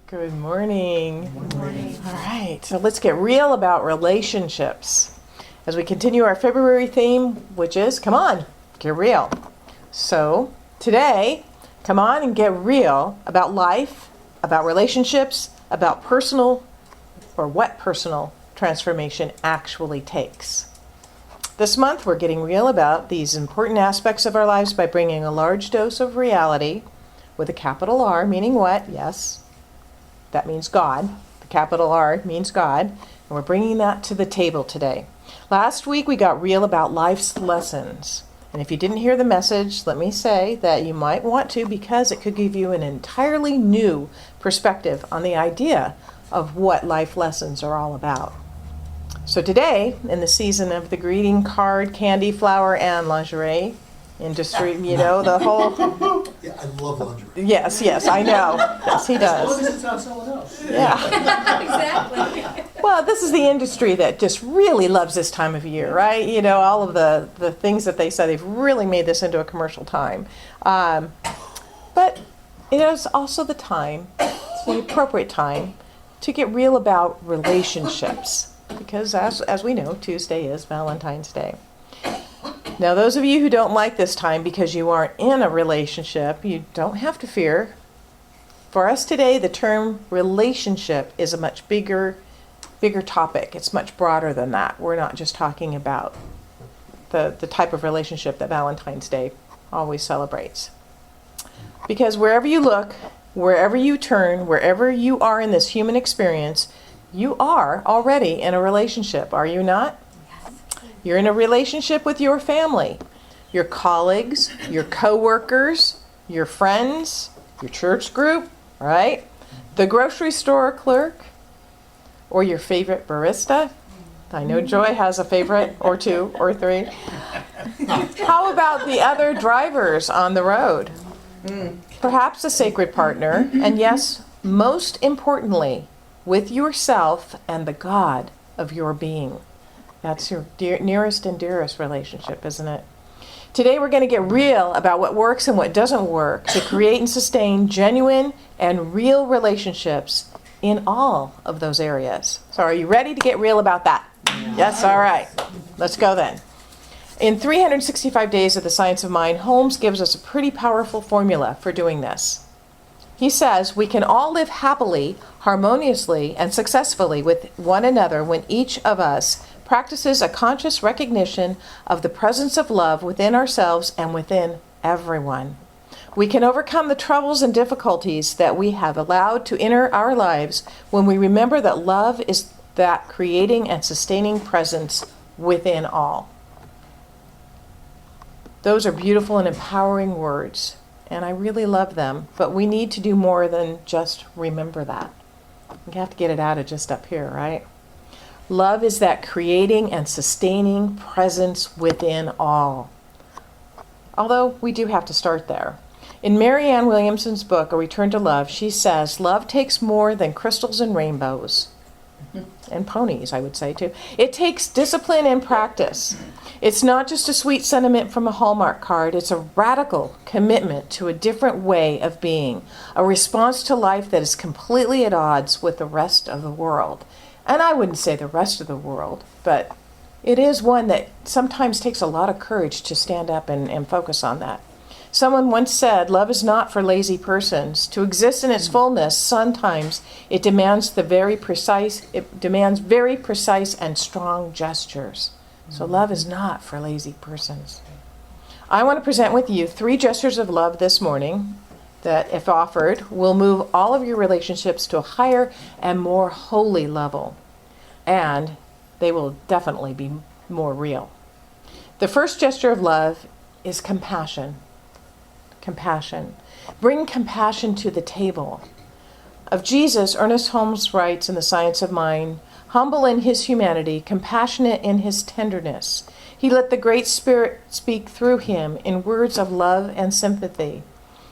Good morning. Good morning. All right, so let's get real about relationships as we continue our February theme, which is come on, get real. So today, come on and get real about life, about relationships, about personal or what personal transformation actually takes. This month, we're getting real about these important aspects of our lives by bringing a large dose of reality with a capital R, meaning what? Yes. That means God. The capital R means God. And we're bringing that to the table today. Last week we got real about life's lessons. And if you didn't hear the message, let me say that you might want to because it could give you an entirely new perspective on the idea of what life lessons are all about. So today, in the season of the greeting card, candy, flower, and lingerie industry, you know, the whole... Yeah, I love lingerie. Yes, I know. Yes, he does. As long as it's not someone else. Yeah. Exactly. Well, this is the industry that just really loves this time of year, right? You know, all of the things that they say, they've really made this into a commercial time. But it is also the time, it's the appropriate time, to get real about relationships. Because as we know, Tuesday is Valentine's Day. Now, those of you who don't like this time because you aren't in a relationship, you don't have to fear. For us today, the term relationship is a much bigger topic. It's much broader than that. We're not just talking about the type of relationship that Valentine's Day always celebrates. Because wherever you look, wherever you turn, wherever you are in this human experience, you are already in a relationship, are you not? You're in a relationship with your family, your colleagues, your coworkers, your friends, your church group, right? The grocery store clerk, or your favorite barista. I know Joy has a favorite or two or three. How about the other drivers on the road? Perhaps a sacred partner, and yes, most importantly, with yourself and the God of your being. That's your nearest and dearest relationship, isn't it? Today we're going to get real about what works and what doesn't work to create and sustain genuine and real relationships in all of those areas. So are you ready to get real about that? Yes, all right. Let's go then. In 365 Days of the Science of Mind, Holmes gives us a pretty powerful formula for doing this. He says we can all live happily, harmoniously, and successfully with one another when each of us practices a conscious recognition of the presence of love within ourselves and within everyone. We can overcome the troubles and difficulties that we have allowed to enter our lives when we remember that love is that creating and sustaining presence within all. Those are beautiful and empowering words, and I really love them, but we need to do more than just remember that. We have to get it out of just up here, right? Love is that creating and sustaining presence within all. Although we do have to start there. In Marianne Williamson's book, A Return to Love, she says, love takes more than crystals and rainbows. And ponies, I would say, too. It takes discipline and practice. It's not just a sweet sentiment from a Hallmark card. It's a radical commitment to a different way of being, a response to life that is completely at odds with the rest of the world. And I wouldn't say the rest of the world, but it is one that sometimes takes a lot of courage to stand up and focus on that. Someone once said, love is not for lazy persons. To exist in its fullness, sometimes it demands very precise and strong gestures. So love is not for lazy persons. I want to present with you 3 gestures of love this morning that, if offered, will move all of your relationships to a higher and more holy level. And they will definitely be more real. The first gesture of love is compassion. Compassion. Bring compassion to the table. Of Jesus, Ernest Holmes writes in The Science of Mind, humble in his humanity, compassionate in his tenderness, he let the Great Spirit speak through him in words of love and sympathy.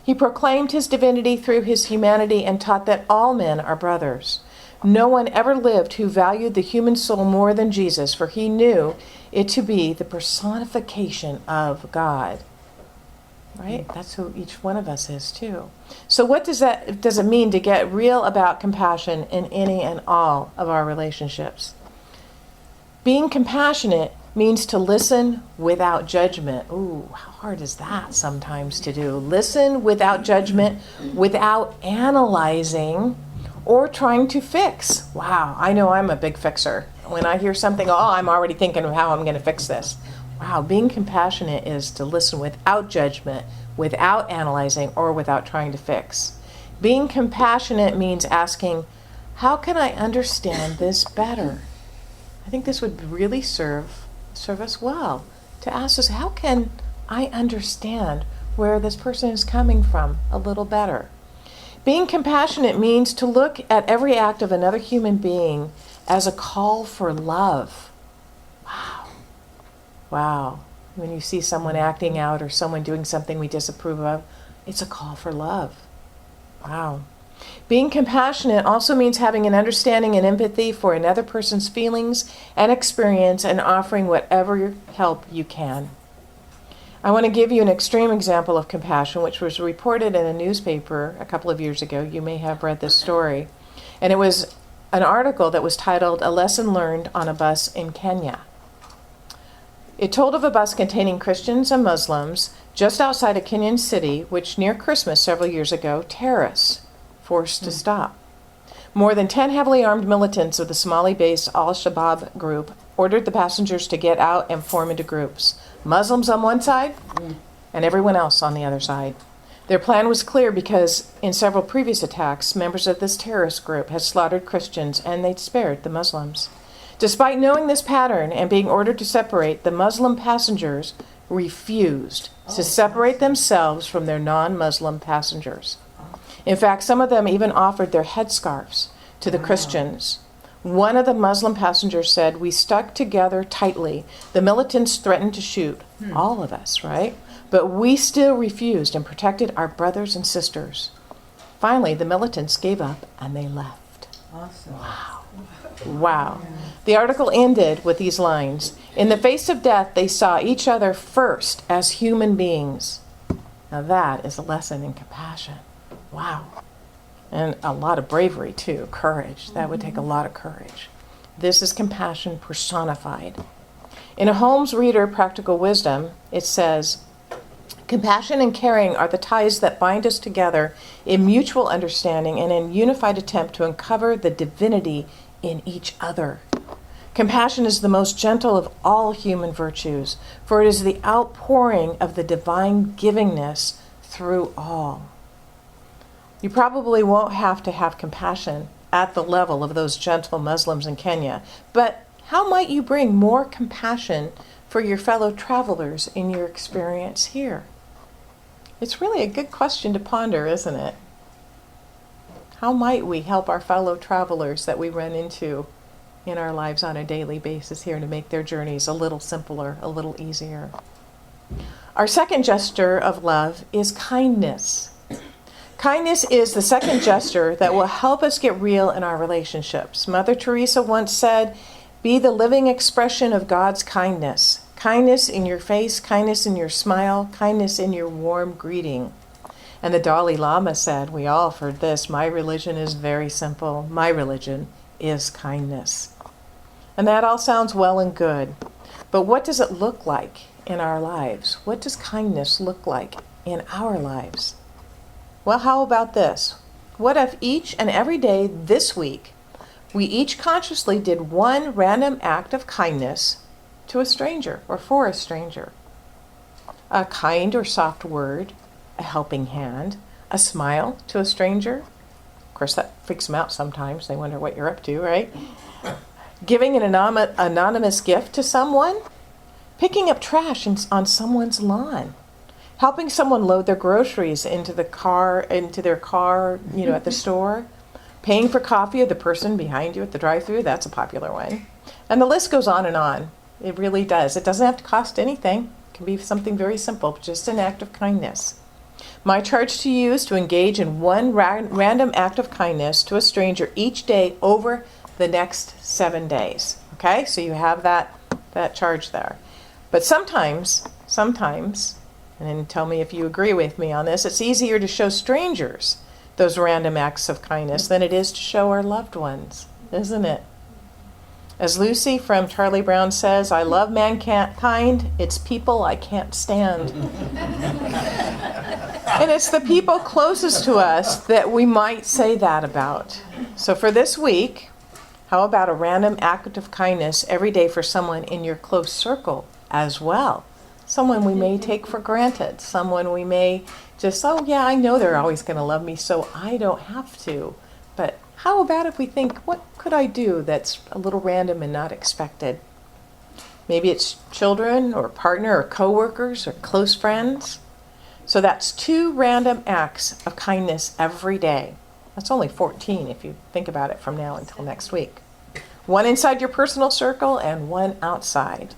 He proclaimed his divinity through his humanity and taught that all men are brothers. No one ever lived who valued the human soul more than Jesus, for he knew it to be the personification of God. right? That's who each one of us is too. So what does it mean to get real about compassion in any and all of our relationships? Being compassionate means to listen without judgment. Ooh, how hard is that sometimes to do? Listen without judgment, without analyzing or trying to fix. Wow, I know I'm a big fixer. When I hear something, I'm already thinking of how I'm going to fix this. Wow, being compassionate is to listen without judgment, without analyzing, or without trying to fix. Being compassionate means asking, how can I understand this better? I think this would really serve us well to ask us, how can I understand where this person is coming from a little better? Being compassionate means to look at every act of another human being as a call for love. Wow. When you see someone acting out or someone doing something we disapprove of, it's a call for love. Wow. Being compassionate also means having an understanding and empathy for another person's feelings and experience and offering whatever help you can. I want to give you an extreme example of compassion, which was reported in a newspaper a couple of years ago. You may have read this story. And it was an article that was titled, "A Lesson Learned on a Bus in Kenya." It told of a bus containing Christians and Muslims just outside a Kenyan city, which near Christmas several years ago, terrorists forced to stop. More than 10 heavily armed militants of the Somali-based Al-Shabaab group ordered the passengers to get out and form into groups. Muslims on one side and everyone else on the other side. Their plan was clear because in several previous attacks, members of this terrorist group had slaughtered Christians and they'd spared the Muslims. Despite knowing this pattern and being ordered to separate, the Muslim passengers refused to separate themselves from their non-Muslim passengers. In fact, some of them even offered their headscarves to the Christians. One of the Muslim passengers said, "We stuck together tightly. The militants threatened to shoot all of us, right? But we still refused and protected our brothers and sisters." Finally, the militants gave up and they left. Awesome. Wow. The article ended with these lines. "In the face of death, they saw each other first as human beings." Now that is a lesson in compassion. Wow. And a lot of bravery too, courage. That would take a lot of courage. This is compassion personified. In a Holmes Reader Practical Wisdom, it says, "Compassion and caring are the ties that bind us together in mutual understanding and in unified attempt to uncover the divinity in each other. Compassion is the most gentle of all human virtues, for it is the outpouring of the divine givingness through all." You probably won't have to have compassion at the level of those gentle Muslims in Kenya, but how might you bring more compassion for your fellow travelers in your experience here? It's really a good question to ponder, isn't it? How might we help our fellow travelers that we run into in our lives on a daily basis here to make their journeys a little simpler, a little easier? Our second gesture of love is kindness. Kindness is the second gesture that will help us get real in our relationships. Mother Teresa once said, "Be the living expression of God's kindness. Kindness in your face, kindness in your smile, kindness in your warm greeting." And the Dalai Lama said, we all have heard this, "My religion is very simple. My religion is kindness." And that all sounds well and good. But what does it look like in our lives? What does kindness look like in our lives? Well, how about this? What if each and every day this week, we each consciously did one random act of kindness to a stranger or for a stranger? A kind or soft word, a helping hand, a smile to a stranger. Of course, that freaks them out sometimes. They wonder what you're up to, right? Giving an anonymous gift to someone, picking up trash on someone's lawn, helping someone load their groceries into their car, at the store, paying for coffee of the person behind you at the drive-thru. That's a popular one. And the list goes on and on. It really does. It doesn't have to cost anything. It can be something very simple, just an act of kindness. My charge to you is to engage in one random act of kindness to a stranger each day over the next 7 days. Okay? So you have that charge there. But sometimes and then tell me if you agree with me on this, it's easier to show strangers those random acts of kindness than it is to show our loved ones, isn't it? As Lucy from Charlie Brown says, I love mankind, it's people I can't stand. And it's the people closest to us that we might say that about. So for this week, how about a random act of kindness every day for someone in your close circle as well? Someone we may take for granted, someone we may just, oh yeah, I know they're always going to love me, so I don't have to. But how about if we think, what could I do that's a little random and not expected? Maybe it's children or partner or coworkers or close friends. So that's 2 random acts of kindness every day. That's only 14 if you think about it from now until next week. 1 inside your personal circle and 1 outside.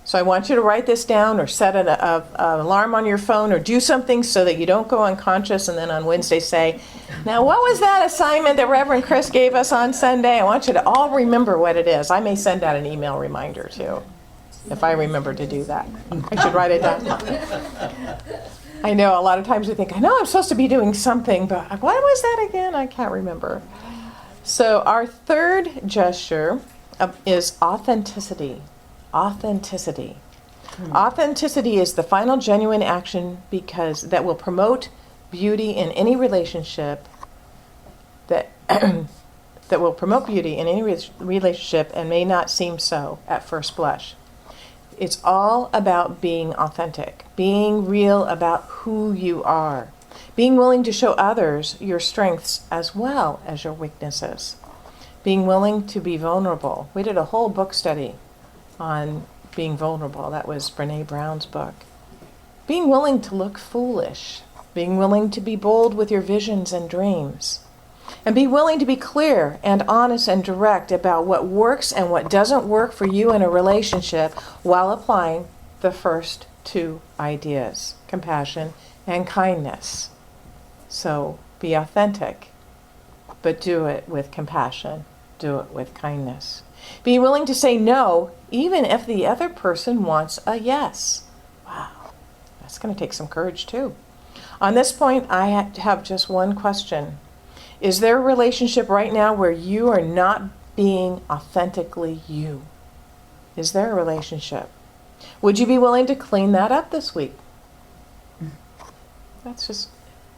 So I want you to write this down or set an alarm on your phone or do something so that you don't go unconscious and then on Wednesday say, now what was that assignment that Reverend Chris gave us on Sunday? I want you to all remember what it is. I may send out an email reminder too, if I remember to do that. I should write it down. I know a lot of times we think, I know I'm supposed to be doing something, but what was that again? I can't remember. So our third gesture is authenticity. Authenticity. Authenticity is the final genuine action because that will promote beauty in any relationship that that will promote beauty in any relationship and may not seem so at first blush. It's all about being authentic, being real about who you are, being willing to show others your strengths as well as your weaknesses, being willing to be vulnerable. We did a whole book study on being vulnerable. That was Brene Brown's book. Being willing to look foolish, being willing to be bold with your visions and dreams, and be willing to be clear and honest and direct about what works and what doesn't work for you in a relationship while applying the first 2 ideas, compassion and kindness. So be authentic, but do it with compassion. Do it with kindness. Be willing to say no, even if the other person wants a yes. Wow, that's going to take some courage too. On this point, I have just one question. Is there a relationship right now where you are not being authentically you? Is there a relationship? Would you be willing to clean that up this week? That's just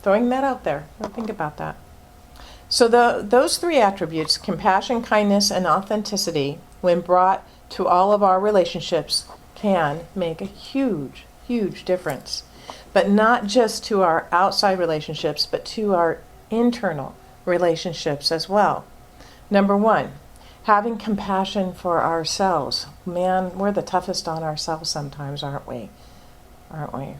throwing that out there. Think about that. So those 3 attributes, compassion, kindness, and authenticity, when brought to all of our relationships, can make a huge, huge difference. But not just to our outside relationships, but to our internal relationships as well. Number 1, having compassion for ourselves. Man, we're the toughest on ourselves sometimes, aren't we? Aren't we?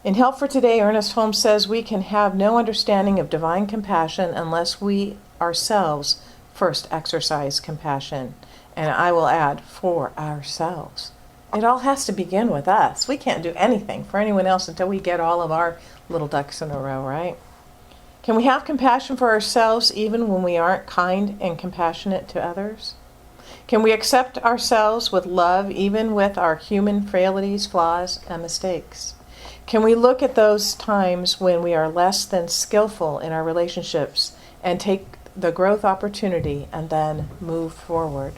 In Help for Today, Ernest Holmes says we can have no understanding of divine compassion unless we ourselves first exercise compassion. And I will add, for ourselves. It all has to begin with us. We can't do anything for anyone else until we get all of our little ducks in a row, right? Can we have compassion for ourselves even when we aren't kind and compassionate to others? Can we accept ourselves with love even with our human frailties, flaws, and mistakes? Can we look at those times when we are less than skillful in our relationships and take the growth opportunity and then move forward?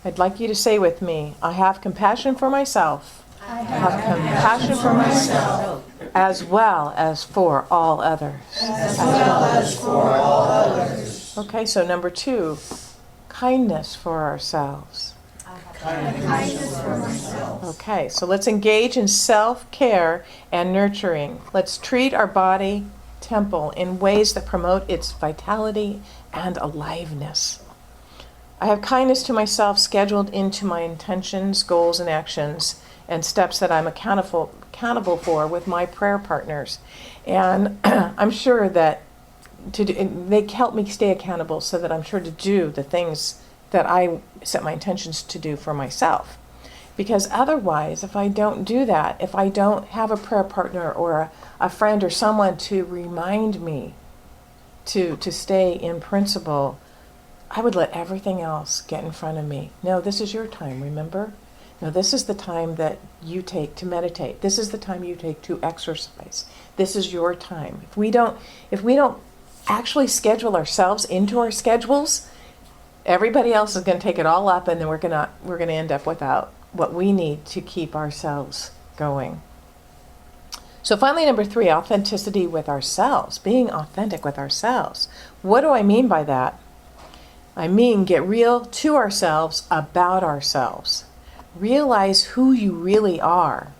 I'd like you to say with me, I have compassion for myself. I have compassion for myself. As well as for all others. As well as for all others. Okay, so number 2, kindness for ourselves. Kindness for myself. Okay, so let's engage in self-care and nurturing. Let's treat our body temple in ways that promote its vitality and aliveness. I have kindness to myself scheduled into my intentions, goals, and actions, and steps that I'm accountable for with my prayer partners. And I'm sure that they help me stay accountable so that I'm sure to do the things that I set my intentions to do for myself. Because otherwise, if I don't do that, if I don't have a prayer partner or a friend or someone to remind me to stay in principle, I would let everything else get in front of me. No, this is your time, remember? No, this is the time that you take to meditate. This is the time you take to exercise. This is your time. If we don't actually schedule ourselves into our schedules, everybody else is going to take it all up, and then we're going to end up without what we need to keep ourselves going. So finally, number 3, authenticity with ourselves, being authentic with ourselves. What do I mean by that? I mean get real to ourselves about ourselves. Realize who you really are.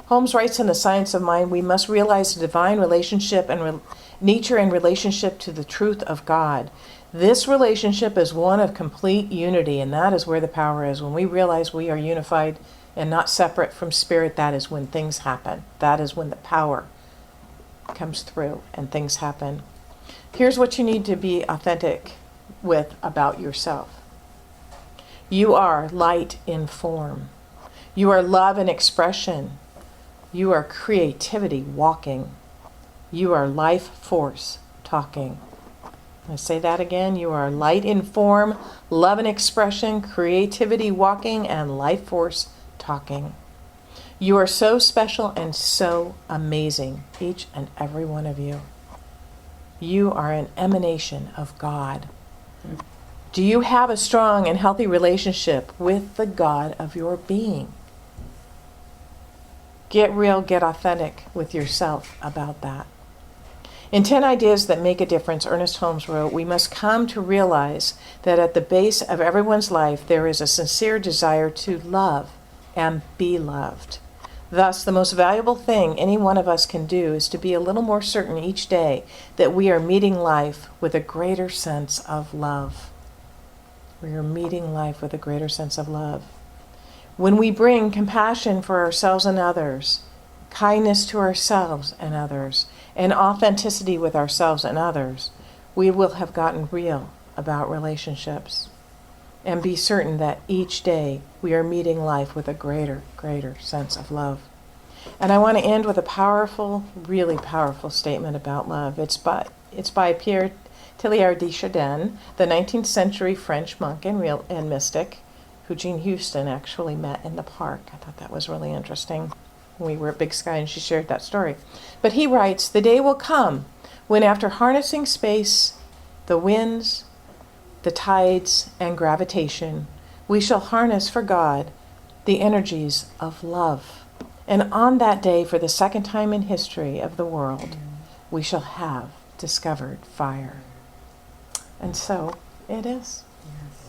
Holmes writes in The Science of Mind, we must realize the divine relationship and nature in relationship to the truth of God. This relationship is one of complete unity, and that is where the power is. When we realize we are unified and not separate from spirit, that is when things happen. That is when the power comes through and things happen. Here's what you need to be authentic with about yourself. You are light in form. You are love in expression. You are creativity walking. You are life force talking. I say that again. You are light in form, love in expression, creativity walking, and life force talking. You are so special and so amazing, each and every one of you. You are an emanation of God. Do you have a strong and healthy relationship with the God of your being? Get real, get authentic with yourself about that. In 10 Ideas That Make a Difference, Ernest Holmes wrote, we must come to realize that at the base of everyone's life there is a sincere desire to love and be loved. Thus, the most valuable thing any one of us can do is to be a little more certain each day that we are meeting life with a greater sense of love. We are meeting life with a greater sense of love. When we bring compassion for ourselves and others, kindness to ourselves and others, and authenticity with ourselves and others, we will have gotten real about relationships. And be certain that each day we are meeting life with a greater sense of love. And I want to end with a powerful, really powerful statement about love. It's by Pierre Teilhard de Chardin, the 19th century French monk and mystic, who Jean Houston actually met in the park. I thought that was really interesting. We were at Big Sky and she shared that story. But he writes, the day will come when after harnessing space, the winds, the tides, and gravitation, we shall harness for God the energies of love. And on that day, for the second time in history of the world, we shall have discovered fire. And so it is. Yes.